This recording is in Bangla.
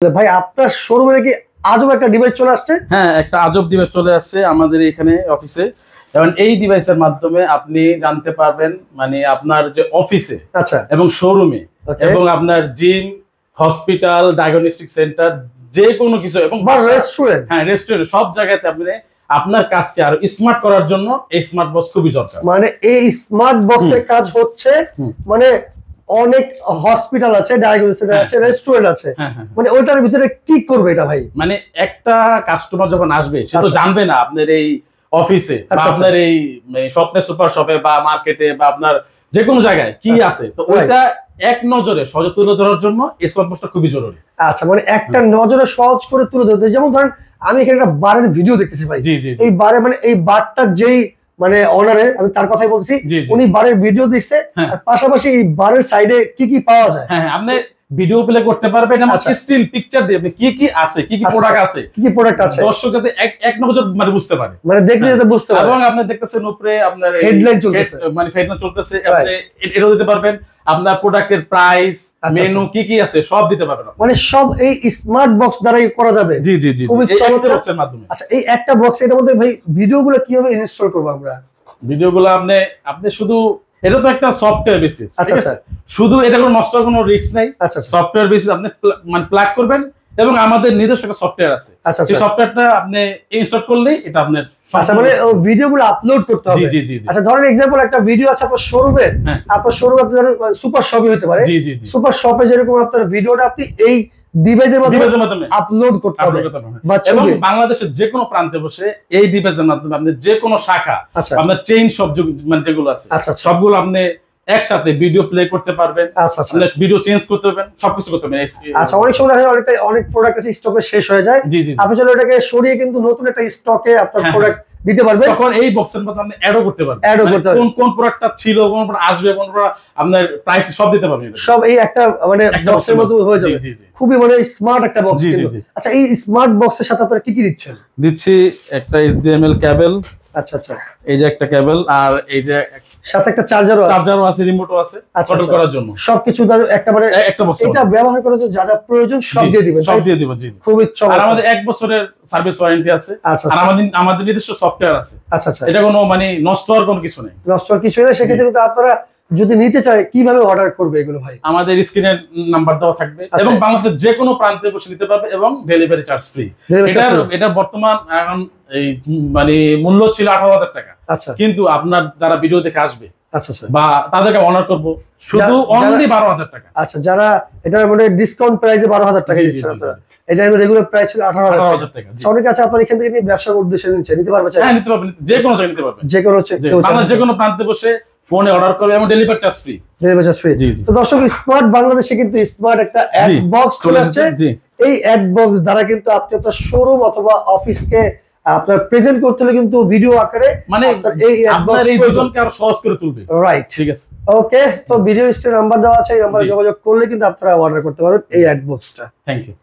ভাই আপনার শোরুমে কি আজব একটা ডিভাইস চলে আসছে? হ্যাঁ, একটা আজব ডিভাইস চলে আসছে আমাদের এখানে অফিসে। এবং এই ডিভাইসের মাধ্যমে আপনি জানতে পারবেন মানে আপনার যে অফিসে আচ্ছা এবং শোরুমে এবং আপনার জিম, হসপিটাল, ডায়াগনস্টিক সেন্টার যে কোনো কিছু এবং রেস্টুরেন্ট, হ্যাঁ রেস্টুরেন্ট সব জায়গাতে আপনি আপনার কাজকে আরো স্মার্ট করার জন্য এই স্মার্ট বক্স খুবই দরকার। মানে এই স্মার্ট বক্সের কাজ হচ্ছে মানে অনেক হসপিটাল আছে, ডায়াগনস্টিক আছে, রেস্টুরেন্ট আছে, মানে ওইটার ভিতরে কি করবে এটা ভাই? মানে একটা কাস্টমার যখন আসবে সে তো জানবে না আপনার এই অফিসে বা আপনার এই স্বপ্নের সুপার শপে বা মার্কেটে বা আপনার যে কোনো জায়গায় কি আছে, তো ওইটা এক নজরে সহজে তুলে ধরার জন্য স্মার্ট বক্সটা খুবই জরুরি। আচ্ছা, মানে একটা নজরে সহজ করে তুলে ধরতে, যেমন ধরেন আমি এখানে একটা বারের ভিডিও দেখতেছি ভাই, এই বারে মানে এই বারটা যেই মানে অনারে আমি তার কথাই বলছি, উনি বারের ভিডিও দিচ্ছে আর পাশাপাশি এই বারের সাইডে কি কি পাওয়া যায় হ্যাঁ আপনি ভিডিও প্লে করতে পারবেন এবং স্টিল পিকচার দিয়ে কি কি আছে, কি কি প্রোডাক্ট আছে, কি কি প্রোডাক্ট আছে দর্শক যাতে এক নজর মানে বুঝতে পারে, মানে দেখলে যাতে বুঝতে পারে। এবং আপনি দেখতেছেন উপরে আপনার হেডলাইন চলতেছে, মানে হেডলাইন চলতেছে, আপনি এটাও দিতে পারবেন, আপনার প্রোডাক্টের প্রাইস, মেনু কি কি আছে সব দিতে পারবেন, মানে সব এই স্মার্ট বক্স দ্বারাই করা যাবে। জি জি জি, খুবই চমৎকার বক্সের মাধ্যমে। আচ্ছা, এই একটা বক্স এর মধ্যে ভাই ভিডিওগুলো কিভাবে ইনস্টল করব আমরা? ভিডিওগুলো আপনি শুধু এটা তো একটা সফটওয়্যার বেসিস, ঠিক আছে, শুধু এটা কোনো নষ্ট করার কোনো রিস্ক নাই। সফটওয়্যার বেসিস আপনি মানে প্লাগ করবেন এবং আমাদের নিজস্ব একটা সফটওয়্যার আছে, সেই সফটওয়্যারটা আপনি ইনস্টল করলেই এটা আপনার মানে ভিডিওগুলো আপলোড করতে হবে। জি জি। আচ্ছা ধরেন এক্সাম্পল একটা ভিডিও আছে আপনার শোরুমে, আপনার শোরুমে আপনার সুপার শপে হতে পারে, সুপার শপে যেরকম আপনার ভিডিওটা আপনি এই ডিভাইসের মাধ্যমে আপলোড করতে হবে, এবং বাংলাদেশের যে কোনো প্রান্তে বসে এই ডিভাইসের মাধ্যমে আপনি যে কোনো শাখা আপনার চেইন সব মানে যেগুলো আছে সবগুলো আপনি একসাথে ভিডিও প্লে করতে পারবেন, ভিডিও চেঞ্জ করতে পারবেন, সবকিছু করতে পারবেন। আচ্ছা, অনেক সময় দেখা যায় অনেক প্রোডাক্ট আছে স্টকে শেষ হয়ে যায়, আপনি চলে ওটাকে সরিয়ে কিন্তু নতুন একটা স্টকে আপনার প্রোডাক্ট দিতে পারবেন, তখন এই বক্সের মধ্যে আপনি অ্যাডও করতে পারবেন, কোন কোন প্রোডাক্টটা ছিল, কোন প্রোডাক্ট আসবে, কোন প্রোডাক্ট আপনার প্রাইস সব দিতে পারবেন, সব এই একটা মানে বক্সের মধ্যে হয়ে যাবে। খুবই মানে স্মার্ট একটা বক্স কিন্তু। আচ্ছা, এই স্মার্ট বক্সের সাথে আপনারা কি কি দিচ্ছেন? দিচ্ছি একটা HDMI কেবল, আচ্ছা আচ্ছা, এই যে একটা কেবল, আর এই যে সাথে একটা চার্জারও আছে, রিমোটও আছে কন্ট্রোল করার জন্য, সবকিছু একটা মানে একটা বক্স, এটা ব্যবহার করার জন্য যা যা প্রয়োজন সব দিয়ে দিবেন, সব দিয়ে দিব। জি, খুবই চমৎকার। আর আমাদের 1 বছরের সার্ভিস ওয়ারেন্টি আছে, আর আমাদের নিজস্ব সফটওয়্যার আছে। আচ্ছা আচ্ছা, এটা কোনো মানে নষ্ট হওয়ার কোনো কিছু নেই, সেক্ষেত্রে কিন্তু আপনারা যদি নিতে চায় কিভাবে অর্ডার করবে এগুলো ভাই? আমাদের স্ক্রিনের নাম্বার দেওয়া থাকবে এবং বাংলাদেশের যে কোনো প্রান্তে বসে নিতে পারবে এবং ডেলিভারি চার্জ ফ্রি। এটা বর্তমান এখন এই মানে মূল্য ছিল 18,000 টাকা, কিন্তু আপনার যারা ভিডিও দেখে আসবে বা তাদেরকে অনার করব শুধু অনলি 12,000 টাকা। আচ্ছা, যারা এটা মানে ডিসকাউন্ট প্রাইসে 12,000 টাকা দিচ্ছেন আপনারা, এটা রেগুলার প্রাইস ছিল 18,000 টাকা। অনেক আছে আপনার এখান থেকে ব্যবসার উদ্দেশ্যে নিতে পারবে, হ্যাঁ নিতে পারবেন, যে কোনো জায়গায় নিতে পারবেন, যে কোনো প্রান্তে বসে ফোনে অর্ডার করবে এবং ডেলিভারি চার্জ ফ্রি। তো দর্শক, স্মার্ট বাংলাদেশে কিন্তু স্মার্ট একটা অ্যাড বক্স চলে আসছে। এই অ্যাড বক্স দ্বারা কিন্তু আপনি আপনার শোরুম অথবা অফিসকে আপনার প্রেজেন্ট করতে হলে কিন্তু ভিডিও আকারে মানে এই অ্যাড বক্স এই দুজনকে আরো সহজ করে তুলবে। রাইট, ঠিক আছে, ওকে। তো ভিডিও স্ক্রিনে নাম্বার দেওয়া আছে, এই নাম্বারে যোগাযোগ করলে কিন্তু আপনারা অর্ডার করতে পারবেন এই অ্যাড বক্সটা। Thank you.